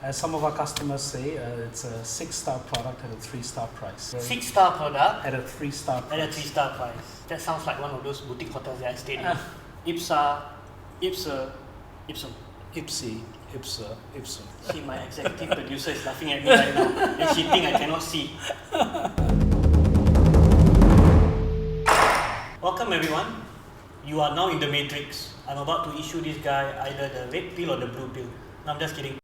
As some of our customers say, it's a 6-star product at a 3-star price. 6-star product At a 3-star price. at a 3-star price. That sounds like one of those boutique hotels that I stayed in. Ipse Ipsa Ipsum. Ipse Ipsa Ipsum. See, my executive producer is laughing at me right now, and she thinks I cannot see. Welcome everyone. You are now in the Matrix. I'm about to issue this guy either the red pill or the blue pill. No, I'm just kidding.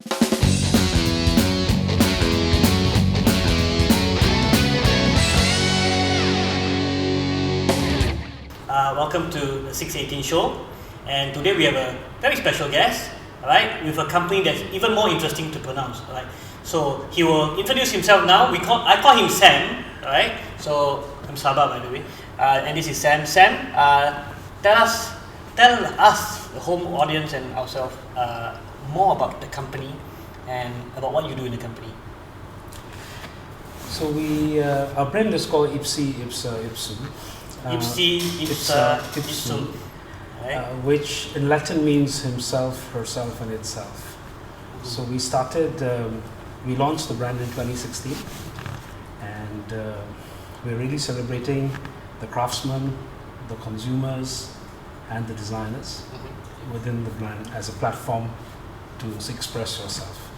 Welcome to the 618 show, and today we have a very special guest, alright, with a company that's even more interesting to pronounce, alright. So he will introduce himself now. I call him Sam, alright. So I'm Sabah, by the way, and this is Sam. Sam, tell us, the home audience and ourselves, more about the company and about what you do in the company. So our brand is called Ipse Ipsa Ipsum. Ipse Ipsa Ipsum, right? Which in Latin means himself, herself, and itself. So we launched the brand in 2016, and we're really celebrating the craftsmen, the consumers, and the designers within the brand as a platform to express yourself.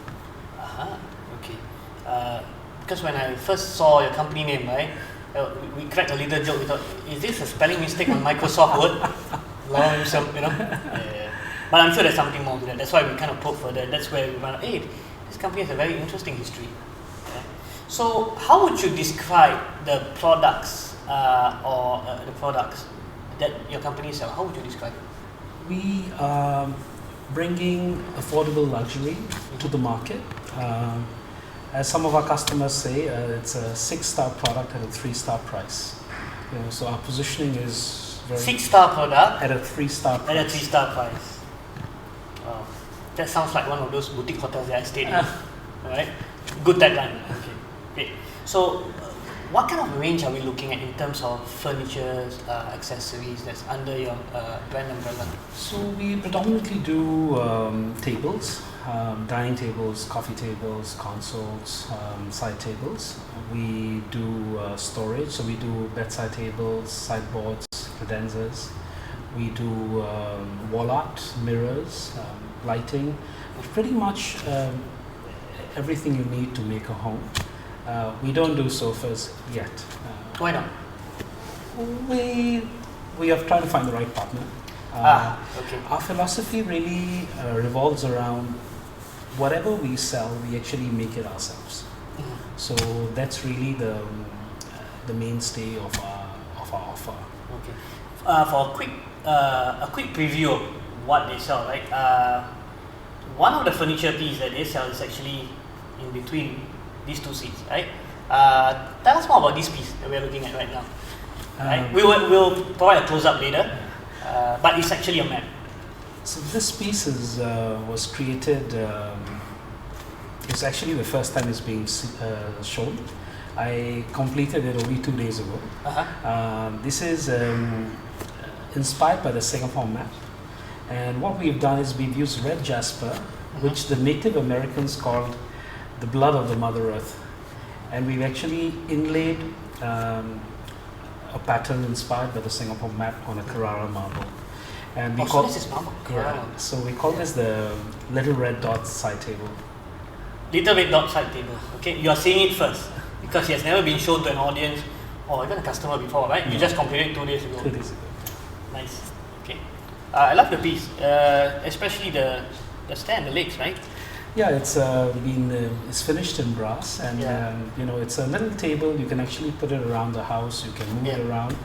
Okay. Because when I first saw your company name, right, we cracked a little joke. We thought, is this a spelling mistake on Microsoft Word? Allow himself, you know. Yeah. But I'm sure there's something more to that. That's why we kind of probe further. That's where we went, hey, this company has a very interesting history. Yeah. So, how would you describe the products the products that your company sells? How would you describe it? We are bringing affordable luxury to the market. As some of our customers say, it's a 6-star product at a 3-star price. So our positioning is very 6-star product at a 3-star price. At a 3-star price. Wow. That sounds like one of those boutique hotels that I stayed in. Alright? Good tagline. Okay. Great. So, what kind of range are we looking at in terms of furniture, accessories that's under your brand umbrella? So we predominantly do tables. Dining tables, coffee tables, consoles, side tables. We do storage, so we do bedside tables, sideboards, credenzas. We do wall art, mirrors, lighting, pretty much everything you need to make a home. We don't do sofas yet. Why not? We are trying to find the right partner. Okay. Our philosophy really revolves around whatever we sell, we actually make it ourselves. So that's really the mainstay of our offer. Okay. For a quick preview of what they sell, right? One of the furniture pieces that they sell is actually in between these two seats, right? Tell us more about this piece that we're looking at right now. Right? We'll provide a close-up later, but it's actually a map. So this piece was created, it's actually the first time it's being shown. I completed it only 2 days ago. This is inspired by the Singapore map. And what we've done is we've used red jasper, which the Native Americans called the blood of the Mother Earth. And we've actually inlaid a pattern inspired by the Singapore map on a Carrara marble. And we so this is marble. So we call this the little red dot side table. Little red dot side table. Okay, you are seeing it first because it has never been shown to an audience or even a customer before, right? You just completed it 2 days ago. 2 days ago. Nice. Okay. I love the piece, especially the stand, the legs, right? Yeah, it's it's finished in brass, and it's a little table. You can actually put it around the house. You can move it around.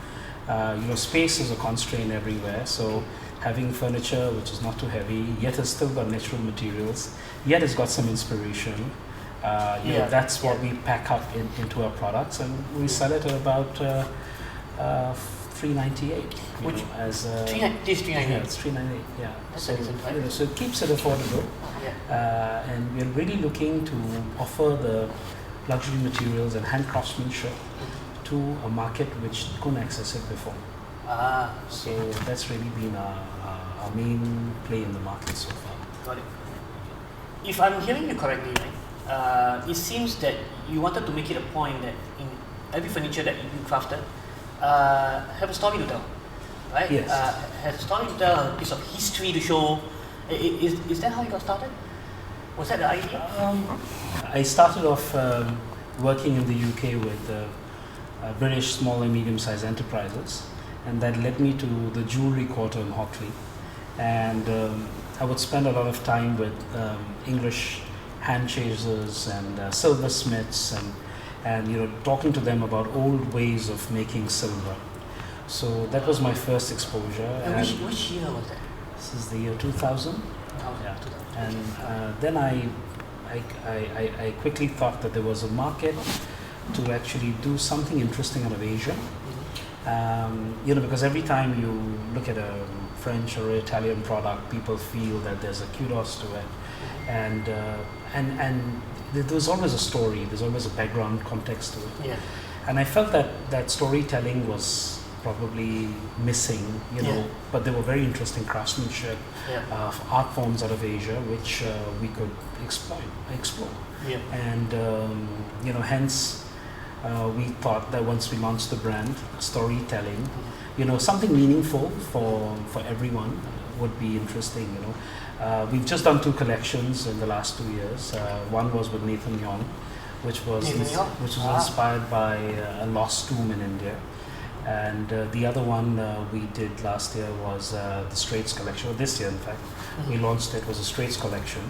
Space is a constraint everywhere, so having furniture which is not too heavy, yet has still got natural materials, yet has got some inspiration. That's what we pack up into our products, and we sell it at about $398. Which as this $398? Yeah, it's $398. Yeah. That's a decent price. So it keeps it affordable, and we're really looking to offer the luxury materials and hand craftsmanship to a market which couldn't access it before. So that's really been our main play in the market so far. Got it. if I'm hearing you correctly, right, it seems that you wanted to make it a point that in every furniture that you crafted have a story to tell, right? Yes. Has a story to tell, a piece of history to show. Is that how you got started? Was that the idea? I started off working in the UK with British small and medium-sized enterprises, and that led me to the jewelry quarter in Hockley. And I would spend a lot of time with English hand chasers and silversmiths, and talking to them about old ways of making silver. So that was my first exposure. And which year was that? This is the year 2000. Yeah. And then I quickly thought that there was a market to actually do something interesting out of Asia. Because every time you look at a French or Italian product, people feel that there's a kudos to it, and there's always a story, there's always a background context to it. Yeah. And I felt that storytelling was probably missing, but there were very interesting craftsmanship, art forms out of Asia which we could explore. Yeah. And hence we thought that once we launched the brand, storytelling, something meaningful for everyone would be interesting. We've just done 2 collections in the last 2 years. One was with Nathan Yong, which was inspired by a lost tomb in India. And the other one we did last year was the Straits collection, or this year in fact. We launched it, was a Straits collection,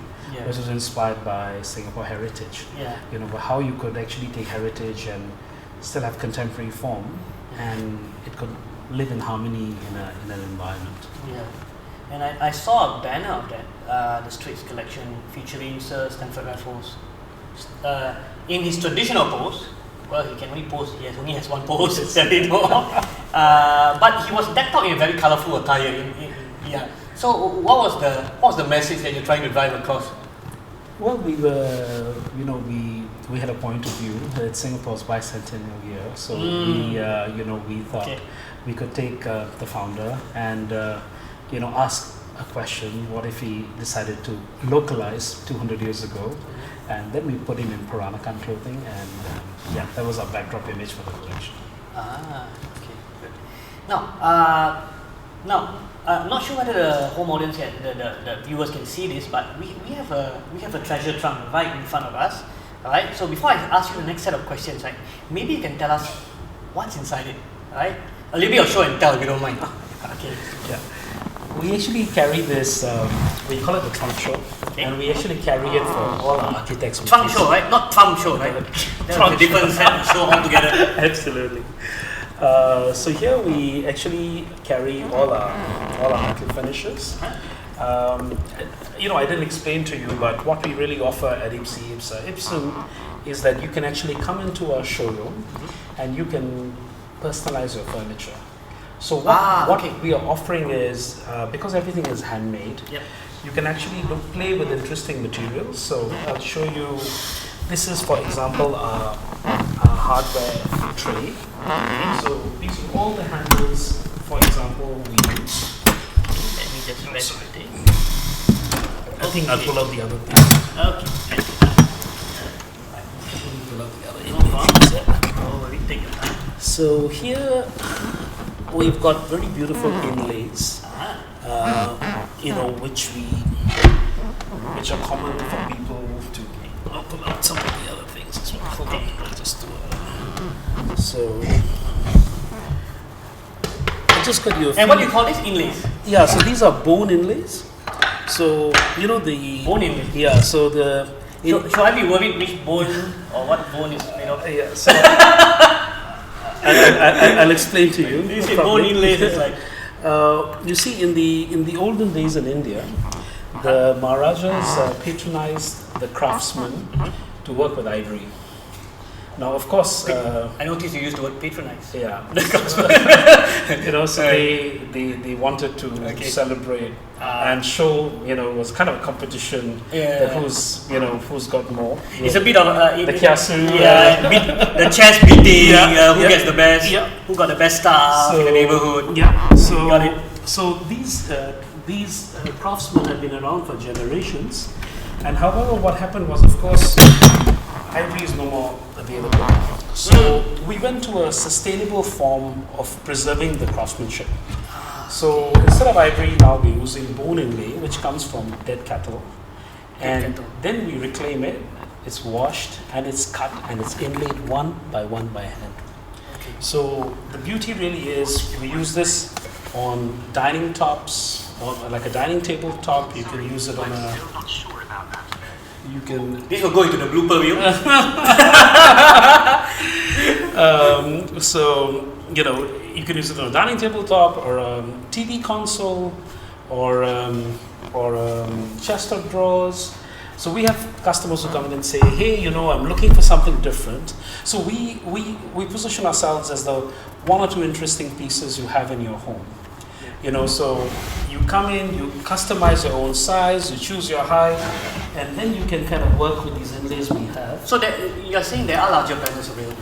which was inspired by Singapore heritage. How you could actually take heritage and still have contemporary form, and it could live in harmony in an environment. Yeah, and I saw a banner of that, the Straits collection featuring Sir Stamford Raffles. In his traditional pose, well, he can only pose, he only has one pose, sadly no. But he was decked out in a very colourful attire. So what was the message that you're trying to drive across? Well, we were, we had a point of view that Singapore's bicentennial year, so we thought we could take the founder and ask a question: what if he decided to localize 200 years ago? And then we put him in Peranakan clothing, and that was our backdrop image for the collection. Okay, good. Now, I'm not sure whether the home audience, the viewers can see this, but we have a treasure trunk right in front of us. All right. So before I ask you the next set of questions, right, maybe you can tell us what's inside it. All right. A little bit of show and tell, if you don't mind. Okay. Yeah. We actually carry this, we call it the trunk show, and we actually carry it for all our architects. Trunk show, right? Not trunk show, right? That's a different show altogether. Absolutely. So here we actually carry all our archive finishes. I didn't explain to you, but what we really offer at Ipse Ipsa Ipsum is that you can actually come into our showroom and you can personalize your furniture. So what we are offering is, because everything is handmade, you can actually play with interesting materials. So I'll show you, this is for example a hardware tray. So these are all the handles, for example, we use. Let me just rest. I think I'll pull out the other thing. Okay. Pull out the other thing. So here we've got very beautiful inlays, which are common for people to. I'll pull out some of the other things as well. Hold on, I'll just do it. So I just got you. And what do you call these inlays? Yeah, so these are bone inlays. So the bone inlays. Yeah, so the. Should I be worried which bone or what bone is made of? Yeah. So I'll explain to you. You see, bone inlays is like. You see, in the olden days in India, the Maharajas patronized the craftsmen to work with ivory. Now, of course, I noticed you used the word patronize. Yeah. So they wanted to celebrate and show. It was kind of a competition. That who's got more. It's a bit of the kiasu. The chess beating. Who gets the best? Who got the best staff in the neighborhood? Yeah. So got it. So these craftsmen have been around for generations, And however, what happened was, of course, ivory is no more available. So we went to a sustainable form of preserving the craftsmanship. So instead of ivory, now we're using bone inlay, which comes from dead cattle. And then we reclaim it, it's washed, and it's cut, and it's inlaid one by hand. Okay. So the beauty really is, we use this on dining tops, or like a dining table top. You can use it on a... You can... This will go into the blooper reel. So, you know, you can use it on a dining table top, or a TV console, or chest of drawers. So we have customers who come in and say, hey, you know, I'm looking for something different. So we position ourselves as the one or two interesting pieces you have in your home. You know, so you come in, you customize your own size, you choose your height, and then you can kind of work with these inlays we have. So you're saying there are larger brands available?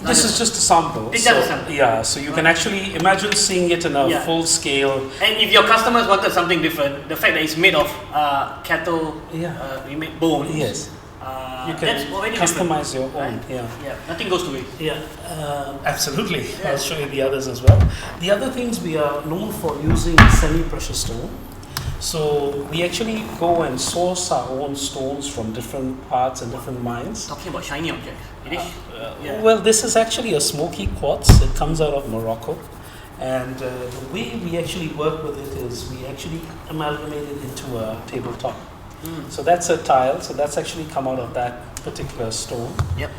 This is just a sample. It's just a sample. Yeah, so you can actually imagine seeing it in a full scale. And if your customers wanted something different, the fact that it's made of cattle bones, yes, you can customize your own. Right? Yeah, nothing goes to waste. Yeah, absolutely. I'll show you the others as well. The other things, we are known for using semi-precious stone. So we actually go and source our own stones from different parts and different mines. Talking about shiny objects, it is? Well, this is actually a smoky quartz. It comes out of Morocco. And the way we actually work with it is we actually amalgamate it into a tabletop. So that's a tile, so that's actually come out of that particular stone. Yep.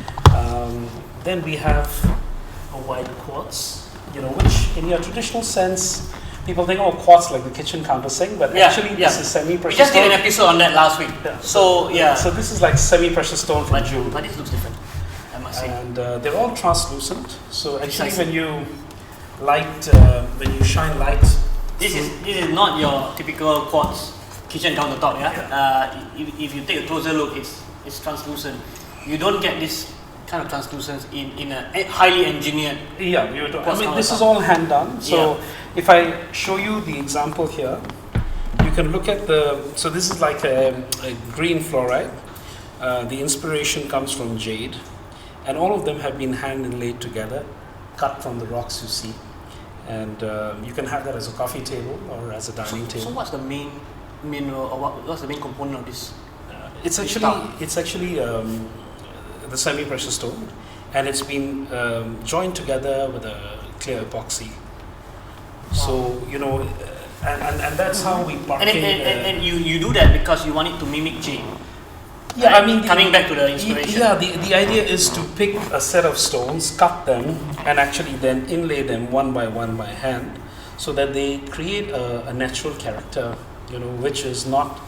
Then we have a white quartz, you know, which in your traditional sense, people think, oh, quartz like the kitchen counter sink, but actually this is semi-precious We just stone. did an episode on that last week. Yeah. So this is like semi-precious stone from June. But it looks different, I must say. And they're all translucent. So actually when you shine light. This is not your typical quartz kitchen countertop, if you take a closer look, it's translucent. You don't get this kind of translucence in a highly engineered. Yeah, you don't. I mean, this is all hand done. So if I show you the example here, you can look at so this is like a green fluoride. The inspiration comes from jade, and all of them have been hand inlaid together, cut from the rocks you see, and you can have that as a coffee table or as a dining table. So what's the main mineral, or what's the main component of this? It's actually the semi-precious stone, and it's been joined together with a clear epoxy. Wow. So you know, and that's how we park. And you do that because you want it to mimic jade. Yeah, I mean, coming back to the inspiration. Yeah, the idea is to pick a set of stones, cut them, and actually then inlay them one by hand, so that they create a natural character, you know, which is not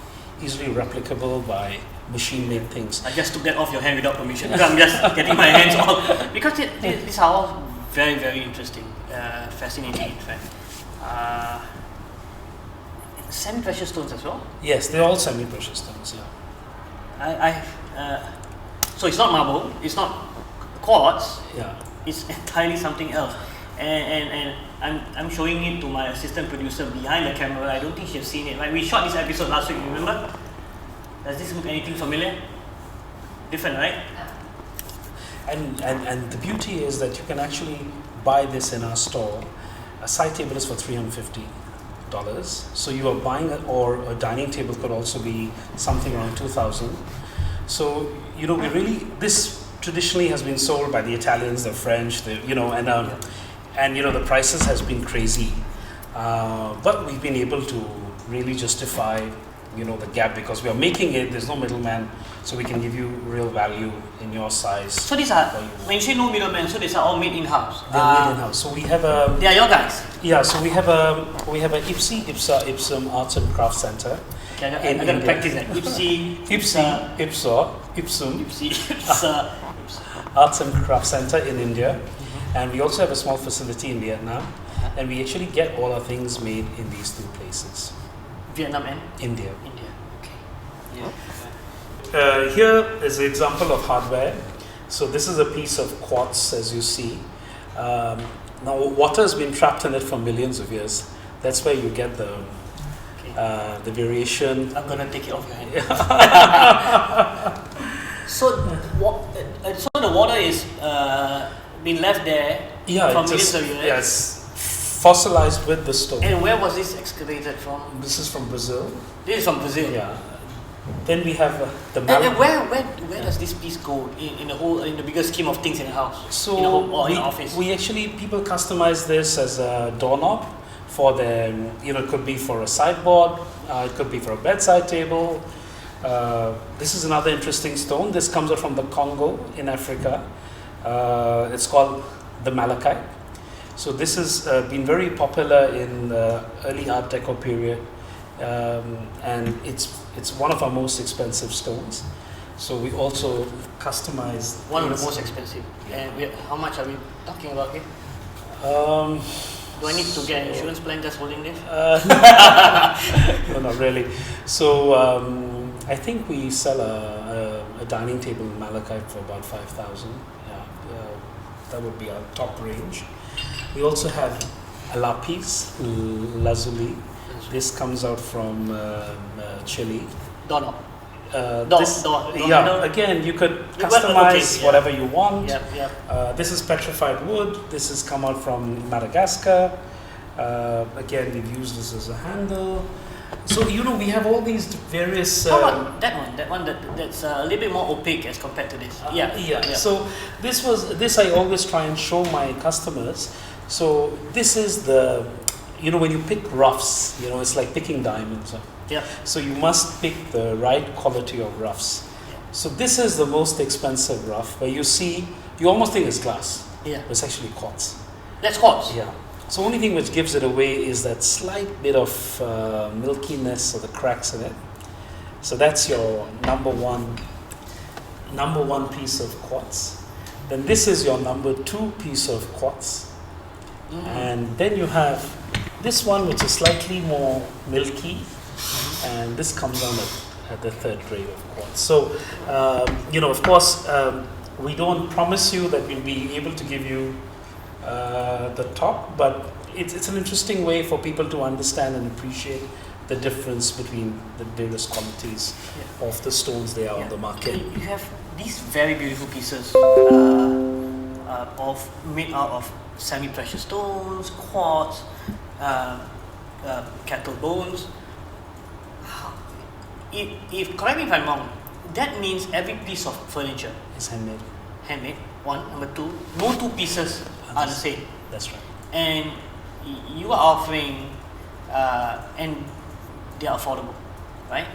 easily replicable by machine-made things. I just took that off your hand without permission. I'm just getting my hands off because these are all very, very interesting, fascinating, in fact. Semi-precious stones as well. Yes, they're all semi-precious stones. Yeah. So it's not marble, it's not quartz. Yeah. It's entirely something else. And I'm showing it to my assistant producer behind the camera. I don't think she's seen it. Right? We shot this episode last week, remember? Does this look anything familiar? Different, right? And the beauty is that you can actually buy this in our store. A side table is for $350. So you are buying or a dining table could also be something around $2,000. So you know, this traditionally has been sold by the Italians, the French, and you know, the prices has been crazy, but we've been able to really justify, you know, the gap because we are making it. There's no middleman, so we can give you real value in your size. So these are, when you say no middleman, so these are all made in-house. They're made in-house. So we have a. They are your guys. Yeah. So we have a Ipse Ipsa Ipsum Arts and Craft Center. Okay, I'm going to practice that. Ipse Ipsa Ipsum. Ipse Ipsa Arts and Craft Center in India. And we also have a small facility in Vietnam, and we actually get all our things made in these two places. Vietnam and? India. Okay. Yeah. Here is an example of hardware. So this is a piece of quartz, as you see. Now water has been trapped in it for millions of years. That's where you get the the variation. I'm gonna take it off your hand. So, so the water is been left there for millions of years. Yes, fossilized with the stone. And where was this excavated from? This is from Brazil. This is from Brazil. Yeah. Then we have the And where does this piece go in the bigger scheme of things in a house? So in a home or in an office? We actually, people customize this as a doorknob for their, it could be for a sideboard, it could be for a bedside table. This is another interesting stone. This comes out from the Congo in Africa. It's called the malachite. So this has been very popular in the early Art Deco period, and it's one of our most expensive stones. So we also customize one of the most expensive. And how much are we talking about here? Do I need to get an insurance plan just holding this? No, not really. So I think we sell a dining table in malachite for about 5,000. That would be our top range. We also have a lapis lazuli. This comes out from Chile. Doorknob. Again, you could customize whatever you want. This is petrified wood. This has come out from Madagascar. Again, we've used this as a handle. So we have all these various. How about that one? That's a little bit more opaque as compared to this. So this I always try and show my customers. So this is the, when you pick roughs, it's like picking diamonds. So you must pick the right quality of roughs. So this is the most expensive rough, where you almost think it's glass. But it's actually quartz. That's quartz. Yeah. So only thing which gives it away is that slight bit of milkiness or the cracks in it. So that's your number one piece of quartz. Then this is your number 2 piece of quartz. And then you have this one, which is slightly more milky, and this comes on at the 3rd grade of quartz. So, of course, we don't promise you that we'll be able to give you the top, but it's an interesting way for people to understand and appreciate the difference between the various qualities of the stones they are on the market. You have these very beautiful pieces made out of semi-precious stones, quartz, cattle bones. If correct me if I'm wrong, that means every piece of furniture is handmade. Handmade. 1, number 2, no 2 pieces are the same. That's right. And you are offering, and they are affordable, right?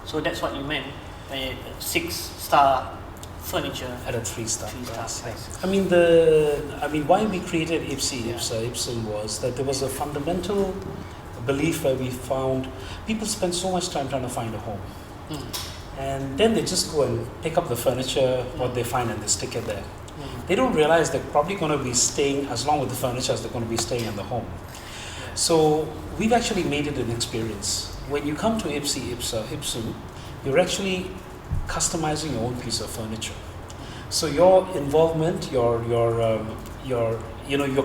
So that's what you meant by 6-star furniture at a 3-star. 3-star price. I mean, why we created Ipse Ipsa Ipsum was that there was a fundamental belief where we found people spend so much time trying to find a home, and then they just go and pick up the furniture, what they find, and they stick it there. They don't realize they're probably going to be staying as long with the furniture as they're going to be staying in the home. So we've actually made it an experience. When you come to Ipse Ipsa Ipsum, you're actually customizing your own piece of furniture. So your involvement, you're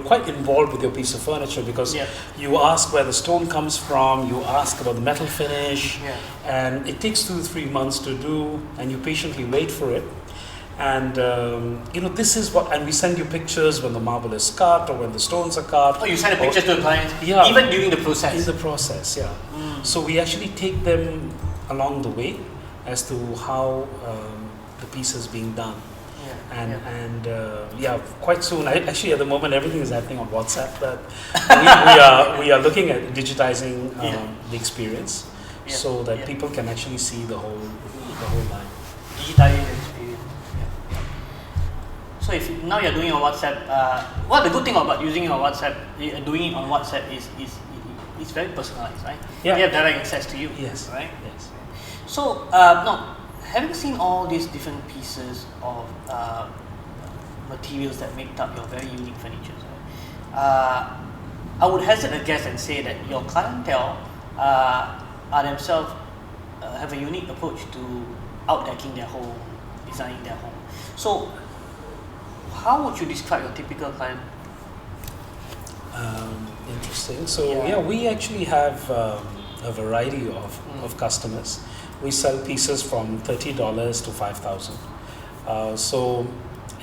quite involved with your piece of furniture, because you ask where the stone comes from, you ask about the metal finish, and it takes 2 to 3 months to do, and you patiently wait for it. And this is what, and we send you pictures when the marble is cut or when the stones are cut. Oh, you send a picture to the client, even during the process. In the process, So we actually take them along the way as to how the piece is being done. Quite soon. Actually, at the moment, everything is happening on WhatsApp. But we are looking at digitizing the experience, so that people can actually see the whole line. Digitizing the experience. So if now you're doing on WhatsApp, the good thing about using it on WhatsApp, doing it on WhatsApp is it's very personalized, right? Yeah. They have direct access to you. Yes. Right. Yes. So now, having seen all these different pieces of materials that make up your very unique furniture, I would hazard a guess and say that your clientele are themselves have a unique approach to outdecking their home, designing their home. So, how would you describe your typical client? Interesting. So we actually have a variety of customers. We sell pieces from $30 to $5,000. So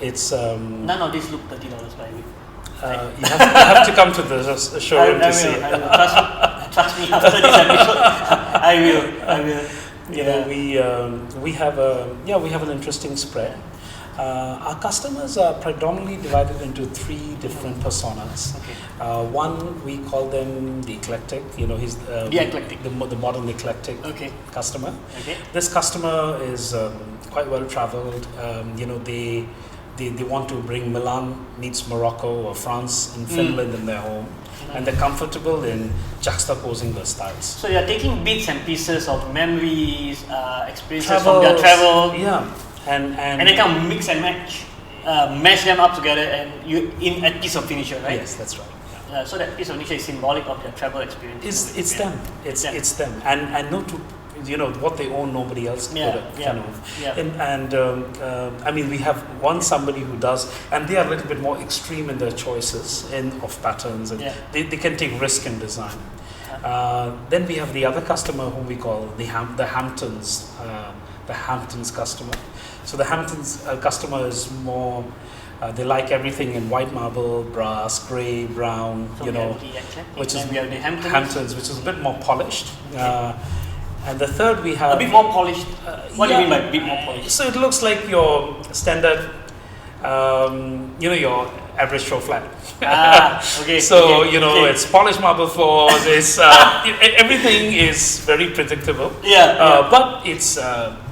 it's none of these look $30 by the way. you have to come to the showroom to see. I will. Trust me. After this episode, I will. You know, we have an interesting spread. Our customers are predominantly divided into three different personas. Okay. One, we call them the eclectic. You know, he's The eclectic. the modern eclectic customer. Okay. This customer is quite well traveled. You know, they want to bring Milan meets Morocco or France and Finland in their home, and they're comfortable in juxtaposing the styles. So you're taking bits and pieces of memories, experiences from their travel. Yeah. And they kind of mix and mash them up together, and you in a piece of furniture, right? Yes, that's right. So that piece of furniture is symbolic of their travel experience. It's them. It's them. And not to, you know, what they own, nobody else could own. And I mean, we have somebody who does, and they are a little bit more extreme in their choices of patterns, and they can take risk in design. Then we have the other customer whom we call the Hamptons customer. So the Hamptons customer is more, they like everything in white marble, brass, grey, brown, so you know, which is we have the Hamptons, which is a bit more polished. And the third we have... A bit more polished? What do you mean by a bit more polished? So it looks like your standard, you know, your average show flat. Okay. So, you know, it's polished marble floors, it's, everything is very predictable. But it's,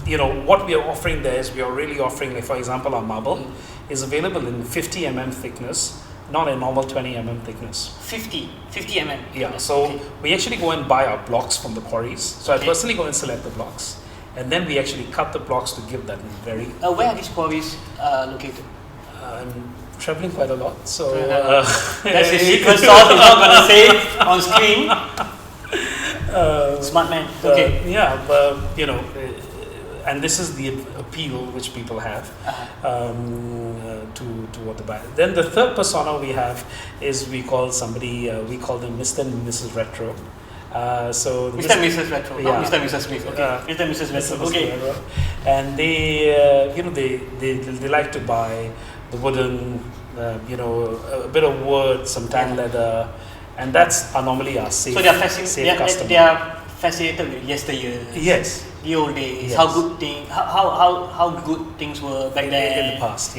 you know, what we are offering there is we are really offering, like, for example, our marble is available in 50 mm thickness, not a normal 20 mm thickness. 50 mm? Yeah, so we actually go and buy our blocks from the quarries. So I personally go and select the blocks, and then we actually cut the blocks to give that very... where are these quarries located? I'm traveling quite a lot, so... That's the secret sauce he's not going to say on screen. Smart man. Okay. But, you know... and this is the appeal which people have to what they buy. Then the third persona we have is we call them Mr. and Mrs. Retro. So Mr. and Mrs. Retro, not Mr. and Mrs. Smith. Okay. Mr. and Mrs. Retro. Okay. And they, you know, they like to buy the wooden, you know, a bit of wood, some tan leather, and that's normally our safe. So they are fascinated with yesteryear. Yes. The old days, how good things were back then in the past.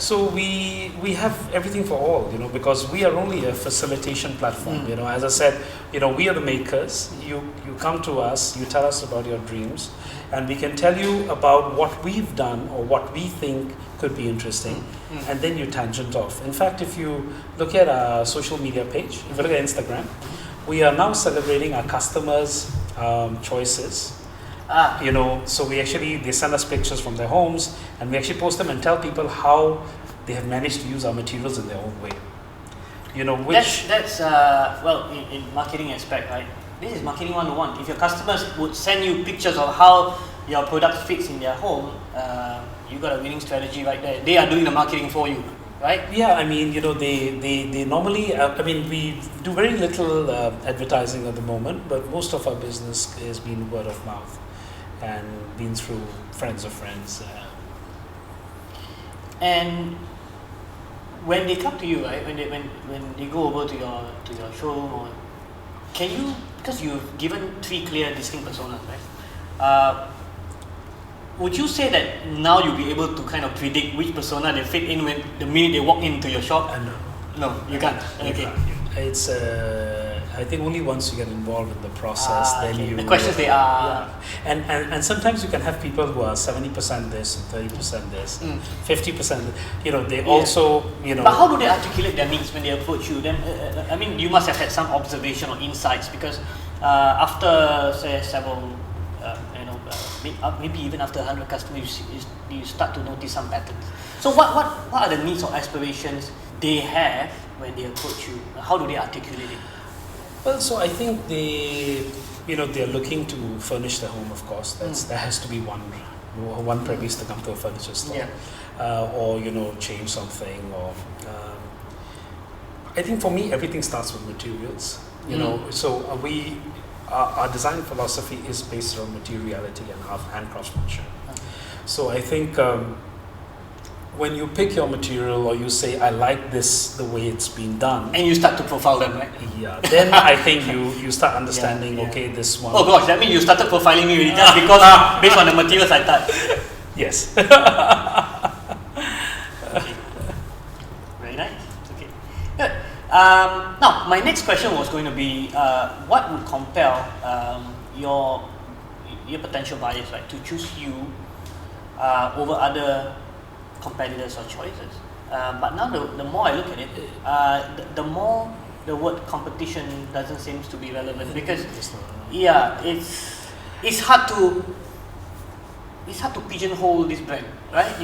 So we have everything for all, you know, because we are only a facilitation platform. You know, as I said, you know, we are the makers. You come to us, you tell us about your dreams, and we can tell you about what we've done or what we think could be interesting, and then you tangent off. In fact, if you look at our social media page, if you look at Instagram, we are now celebrating our customers' choices. You know, so they send us pictures from their homes, and we actually post them and tell people how they have managed to use our materials in their own way. You know, which that's well, in marketing aspect, right? This is marketing 101. If your customers would send you pictures of how your product fits in their home, you got a winning strategy right there. They are doing the marketing for you, right? Yeah, I mean, you know, they normally, I mean, we do very little advertising at the moment, but most of our business has been word of mouth and been through friends of friends. And when they come to you, right? When they go over to your showroom, or can you, because you've given 3 clear distinct personas, right? Would you say that now you'll be able to kind of predict which persona they fit in when the minute they walk into your shop? No, you can't. Okay. It's I think only once you get involved in the process, then you... The questions they are... Yeah. And sometimes you can have people who are 70% this, 30% this, 50%, you know, they also, you know... But how do they articulate their needs when they approach you? Then, I mean, you must have had some observation or insights, because after, say, several, maybe even after 100 customers, you start to notice some patterns. So what are the needs or aspirations they have when they approach you? How do they articulate it? Well, so I think they're looking to furnish their home, of course. There has to be one premise to come to a furniture store, or, you know, change something. Or I think for me, everything starts with materials. You know, so our design philosophy is based on materiality and craftsmanship. So I think when you pick your material or you say, I like this the way it's been done, and you start to profile them, right? yeah, then I think you start understanding, okay, this one. Oh gosh, that means you started profiling me already just because based on the materials I touched. Yes. Okay. Very nice. Okay. Good. Now, my next question was going to be, what would compel your potential buyers, right, to choose you over other competitors or choices? But now the more I look at it, the more the word competition doesn't seem to be relevant, because it's hard to pigeonhole this brand, right?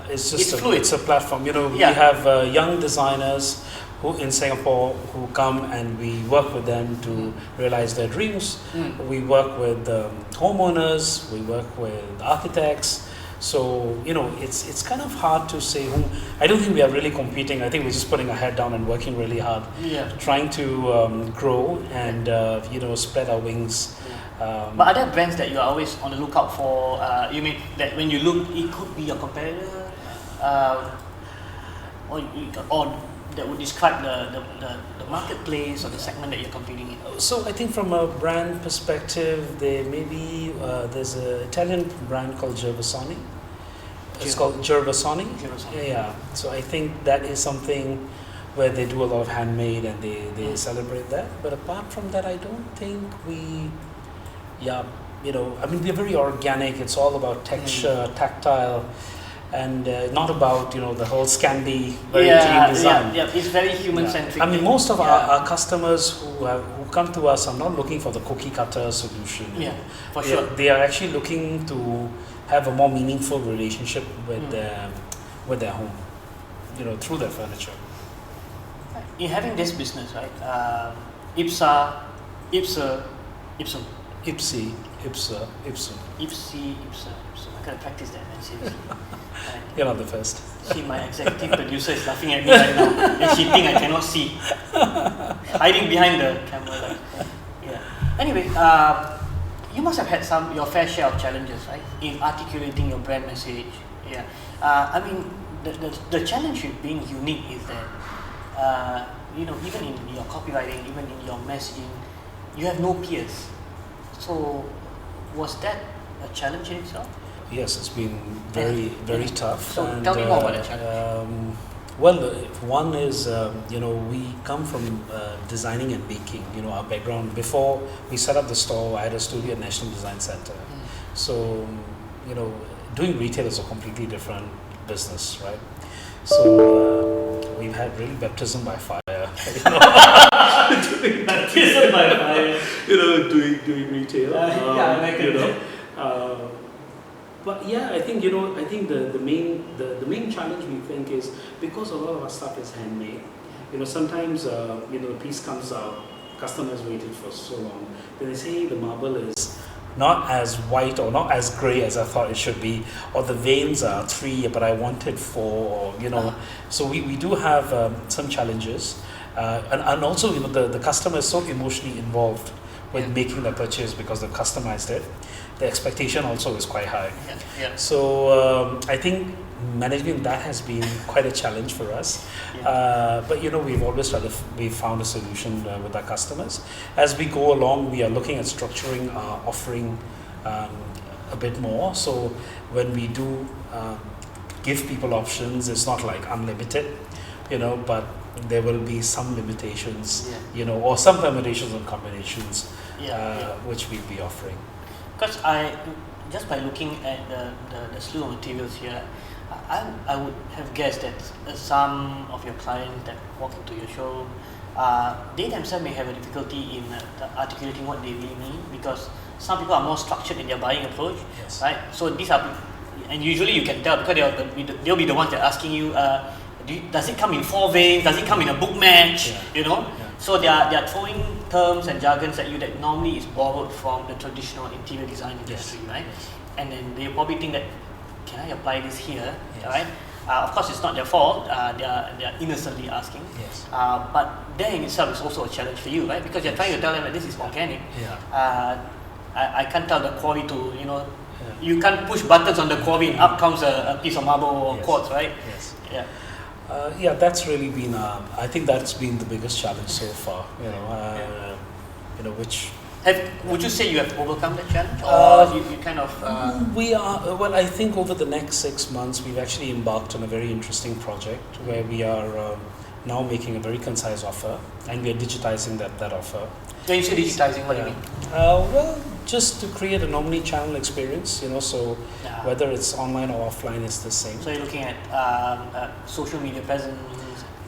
It's just fluid. It's a platform. We have young designers who in Singapore who come and we work with them to realize their dreams. We work with homeowners, we work with architects. So it's kind of hard to say who. I don't think we are really competing. I think we're just putting our head down and working really hard, trying to grow and spread our wings. But are there brands that you are always on the lookout for? You mean that when you look, it could be your competitor, or that would describe the marketplace or the segment that you're competing in? So I think from a brand perspective, there's an Italian brand called Gervasoni. It's called Gervasoni. Yeah. So I think that is something where they do a lot of handmade and they celebrate that. But apart from that, I don't think we're very organic. It's all about texture, tactile, and not about the whole Scandi very clean design. It's very human centric. I mean, most of our customers who come to us are not looking for the cookie cutter solution. Yeah, for sure. They are actually looking to have a more meaningful relationship with their home, through their furniture. In having this business, right? Ipse Ipsa Ipsum. Ipse Ipsa Ipsum. Ipse Ipsa Ipsum. I gotta practice that, man. Seriously. You're not the first. See, my executive producer is laughing at me right now, and she thinks I cannot see, hiding behind the camera. Anyway, you must have had your fair share of challenges, right, in articulating your brand message. I mean, the challenge with being unique is that, even in your copywriting, even in your messaging, you have no peers. So, was that a challenge in itself? Yes, it's been very tough. So tell me more about the challenge. One is, we come from designing and making. Our background, before we set up the store, I had a studio at National Design Center. So, doing retail is a completely different business, right? So we've had really baptism by fire. Doing baptism by fire. Doing retail. But I think the main challenge we think is because a lot of our stuff is handmade. Sometimes the piece comes out, customers waited for so long. Then they say the marble is not as white or not as grey as I thought it should be, or the veins are 3 but I wanted 4, So we do have some challenges, and also the customer is so emotionally involved with making the purchase because they've customized it. The expectation also is quite high. So I think managing that has been quite a challenge for us. But we've always we've found a solution with our customers. As we go along, we are looking at structuring our offering a bit more. So when we do give people options, it's not like unlimited, but there will be some limitations, or some permutations and combinations, which we'll be offering. Because just by looking at the slew of materials here, I would have guessed that some of your clients that walk into your showroom, they themselves may have a difficulty in articulating what they really mean, because some people are more structured in their buying approach, right? So these are, and usually you can tell because they'll be the ones that are asking you, does it come in 4 veins? Does it come in a book match? So they are throwing terms and jargons at you that normally is borrowed from the traditional interior design industry, right? And then they probably think that, can I apply this here, right? Of course, it's not their fault. They are innocently asking. Yes. But that in itself is also a challenge for you, right? Because you're trying to tell them that this is organic. Yeah. I can't tell the quarry to, you can't push buttons on the quarry and up comes a piece of marble or quartz, right? Yes. Yeah. Yeah, that's really been. I think that's been the biggest challenge so far. Which. Would you say you have overcome that challenge, or you kind of? We are. Well, I think over the next 6 months, we've actually embarked on a very interesting project where we are now making a very concise offer, and we are digitizing that offer. When you say digitizing, what do you mean? Well, just to create an omni-channel experience, so whether it's online or offline, it's the same. So you're looking at social media presence,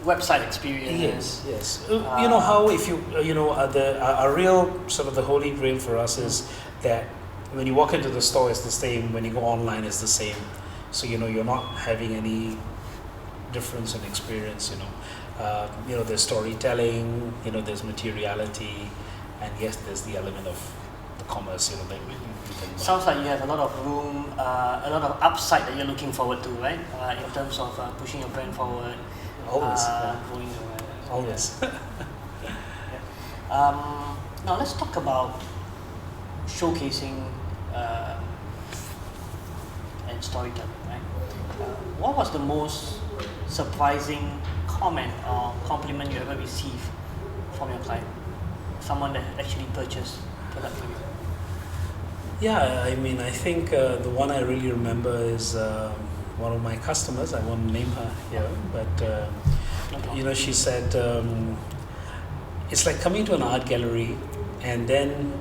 website experience. Yes. How if you a real sort of the holy grail for us is that when you walk into the store, it's the same. When you go online, it's the same. So you're not having any difference in experience. There's storytelling. There's materiality, and yes, there's the element of the commerce. That we can. Sounds like you have a lot of room, a lot of upside that you're looking forward to, right? In terms of pushing your brand forward. Always. Going Always. Now let's talk about showcasing and storytelling, right? What was the most surprising comment or compliment you ever received from your client? Someone that actually purchased product from you? Yeah, I think the one I really remember is one of my customers. I won't name her here, but she said it's like coming to an art gallery and then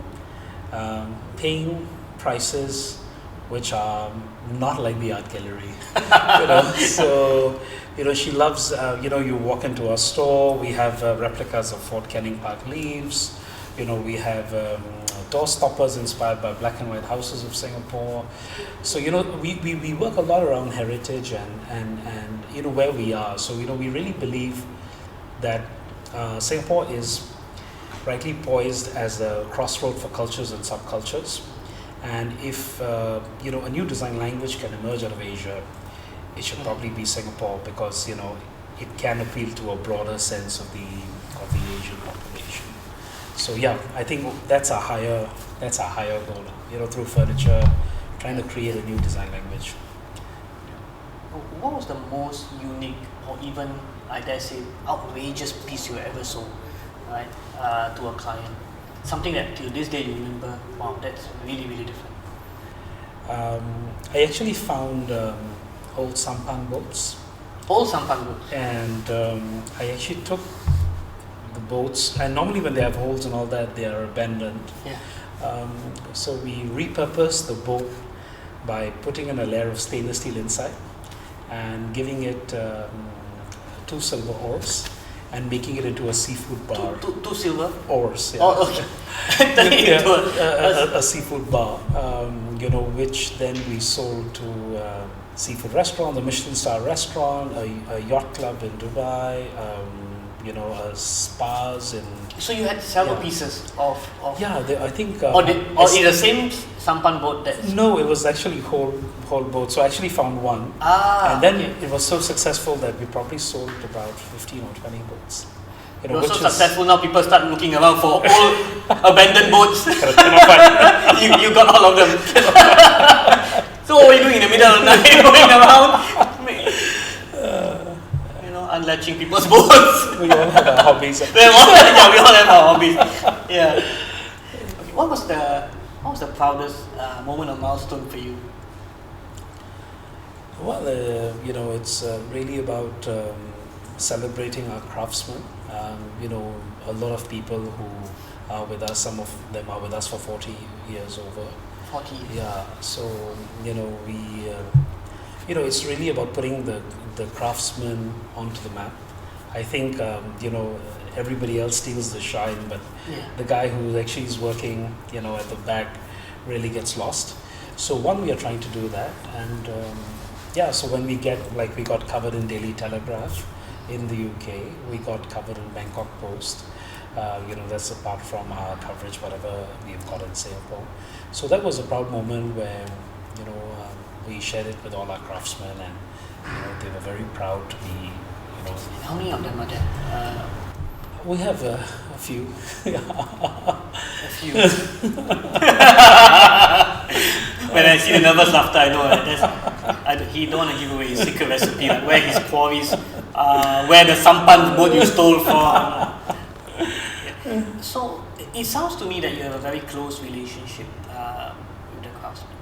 paying prices which are not like the art gallery. So she loves. You walk into a store. We have replicas of Fort Canning Park leaves. We have door stoppers inspired by black and white houses of Singapore. So we work a lot around heritage and where we are. So we really believe that Singapore is rightly poised as a crossroad for cultures and subcultures. And if a new design language can emerge out of Asia, it should probably be Singapore, because it can appeal to a broader sense of the Asian population. So yeah, I think that's a higher goal. Through furniture, trying to create a new design language. What was the most unique, or even I dare say outrageous piece you ever sold, right, to a client? Something that till this day you remember. Wow, that's really, really different. I actually found old sampan boats. Old sampan boats. And I actually took the boats, and normally when they have holes and all that, they are abandoned. Yeah. So we repurposed the boat by putting in a layer of stainless steel inside and giving it 2 silver oars and making it into a seafood bar. Two silver oars. Yeah. Oh, okay. A seafood bar, which then we sold to seafood restaurant, the Michelin star restaurant, a yacht club in Dubai, spas in. So you had several pieces of. Yeah, I think. Or in the same sampan boat that. No, it was actually whole boat. So I actually found one. And then it was so successful that we probably sold about 15 or 20 boats. It was so successful now people start looking around for old abandoned boats. you got all of them. So what were you doing in the middle of the night going around? Unlatching people's boats. We all have our hobbies. We all have our hobbies. Yeah. Okay, what was the proudest moment or milestone for you? Well, it's really about celebrating our craftsmen. A lot of people who are with us, some of them are with us for 40 years over. 40 years. Yeah. So it's really about putting the craftsman onto the map. I think everybody else steals the shine, but the guy who actually is working at the back really gets lost. So we are trying to do that, and so when we got covered in Daily Telegraph in the UK, we got covered in Bangkok Post. That's apart from our coverage, whatever we've got in Singapore. So that was a proud moment where we shared it with all our craftsmen, and they were very proud to be. How many of them are there? We have a few. A few. When I see the nervous laughter, I know he don't want to give away his secret recipe, like where his quarries, where the sampan boat you stole from. Yeah. So it sounds to me that you have a very close relationship with the craftsmen.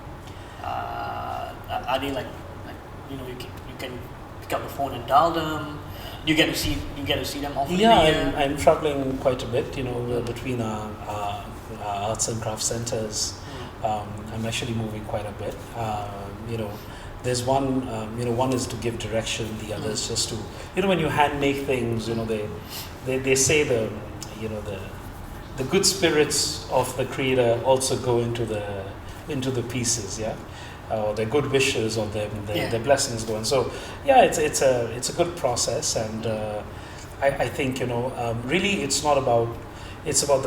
Are they like you can pick up the phone and dial them? You get to see them often. Yeah, I'm traveling quite a bit. Between our arts and craft centers. I'm actually moving quite a bit. There's one. One is to give direction. The other is just to. When you hand make things, they say the good spirits of the creator also go into the pieces. Yeah. Or their good wishes or their blessings go. And so, it's a good process, and I think really it's not about, it's about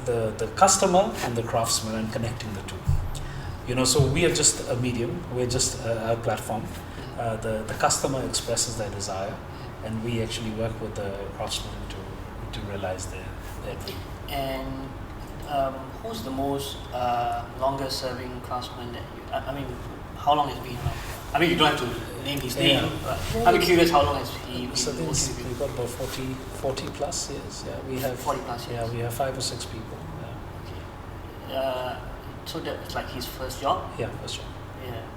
the customer and the craftsman and connecting the two. So we are just a medium, we're just a platform. The customer expresses their desire, and we actually work with the craftsman to realize their dream. And who's the most longer serving craftsman that you? I mean, how long has he been? I mean, you don't have to name his name. But I'm curious, how long has he been? So we've got about 40 plus years. Yeah, we have 40 plus years. Yeah, we have 5 or 6 people. Yeah. Okay. So that's like his first job. Yeah, first job.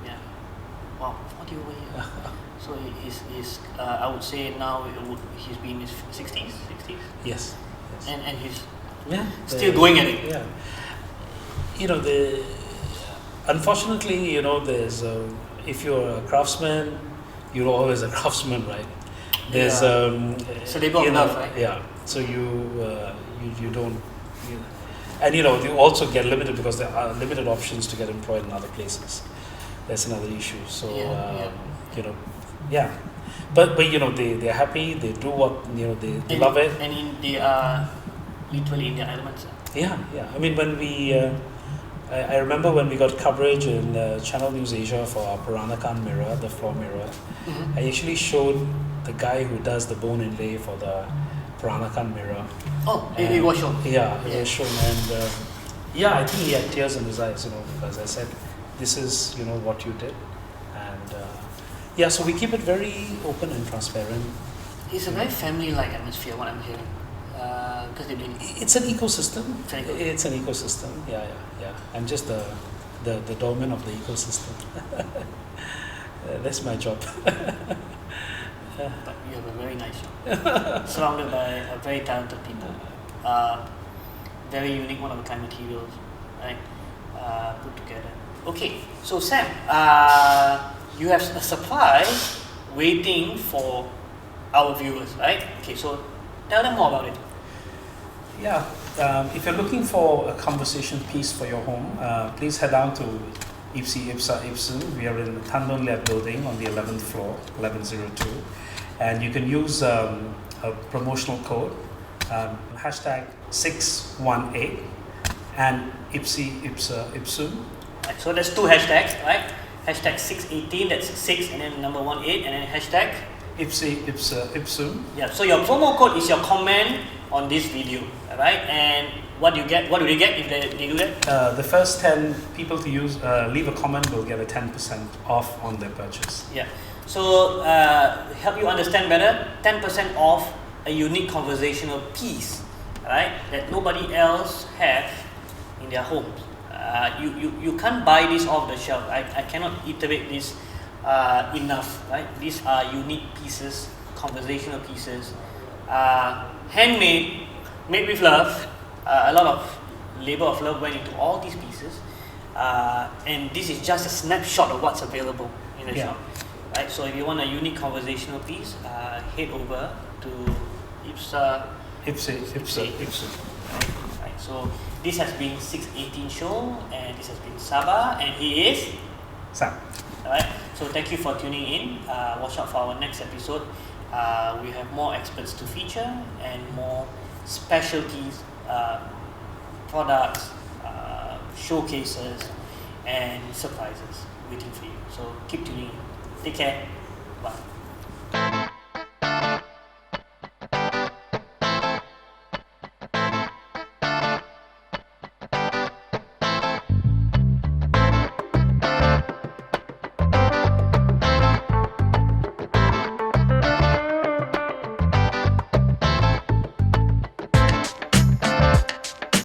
Yeah. Wow, 40 over years. So he's I would say now he's been in his 60s. Yes. And he's still going at it. Yeah. Unfortunately, there's if you're a craftsman, you're always a craftsman, right? There's so they both love, right? Yeah. So you don't, and you also get limited because there are limited options to get employed in other places. That's another issue. So but they're happy. They do what they love it. And they are literally in their elements. Yeah. I mean, when we. I remember when we got coverage in Channel News Asia for our Peranakan mirror, the floor mirror. I actually showed the guy who does the bone inlay for the Peranakan mirror. Oh, it was shown. Yeah, it was shown, and I think he had tears in his eyes, because I said, "This is what you did," and so we keep it very open and transparent. It's a very family-like atmosphere. What I'm hearing. Because it's an ecosystem. It's an ecosystem. Yeah. I'm just the doorman of the ecosystem. That's my job. But you have a very nice job. Surrounded by very talented people. Very unique, one-of-a-kind materials, right? Put together. Okay, so Sam, you have a surprise waiting for our viewers, right? Okay, so tell them more about it. Yeah, if you're looking for a conversation piece for your home, please head down to Ipse Ipsa Ipsum. We are in the Tandon Lab building on the 11th floor, 1102. And you can use a promotional code, hashtag 618 and Ipse Ipsa Ipsum. Right, so there's 2 hashtags, right? Hashtag 618, that's 6 and then number 18, and then hashtag Ipse Ipsa Ipsum. Yeah, so your promo code is your comment on this video, right? And what do they get if they do that? The first 10 people to leave a comment will get a 10% off on their purchase. Yeah. So help you understand better, 10% off a unique conversational piece, right? That nobody else has in their homes. You can't buy this off the shelf. I cannot iterate this enough, right? These are unique pieces, conversational pieces, handmade, made with love. A lot of labor of love went into all these pieces, and this is just a snapshot of what's available in the shop, right? So if you want a unique conversational piece, head over to Ipse Ipsa Ipsum. Right. So this has been 618 show, and this has been Sabah, and he is Sam. Alright, so thank you for tuning in. Watch out for our next episode. We have more experts to feature and more specialties, products, showcases, and surprises. waiting for you. So keep tuning in. Take care. Bye.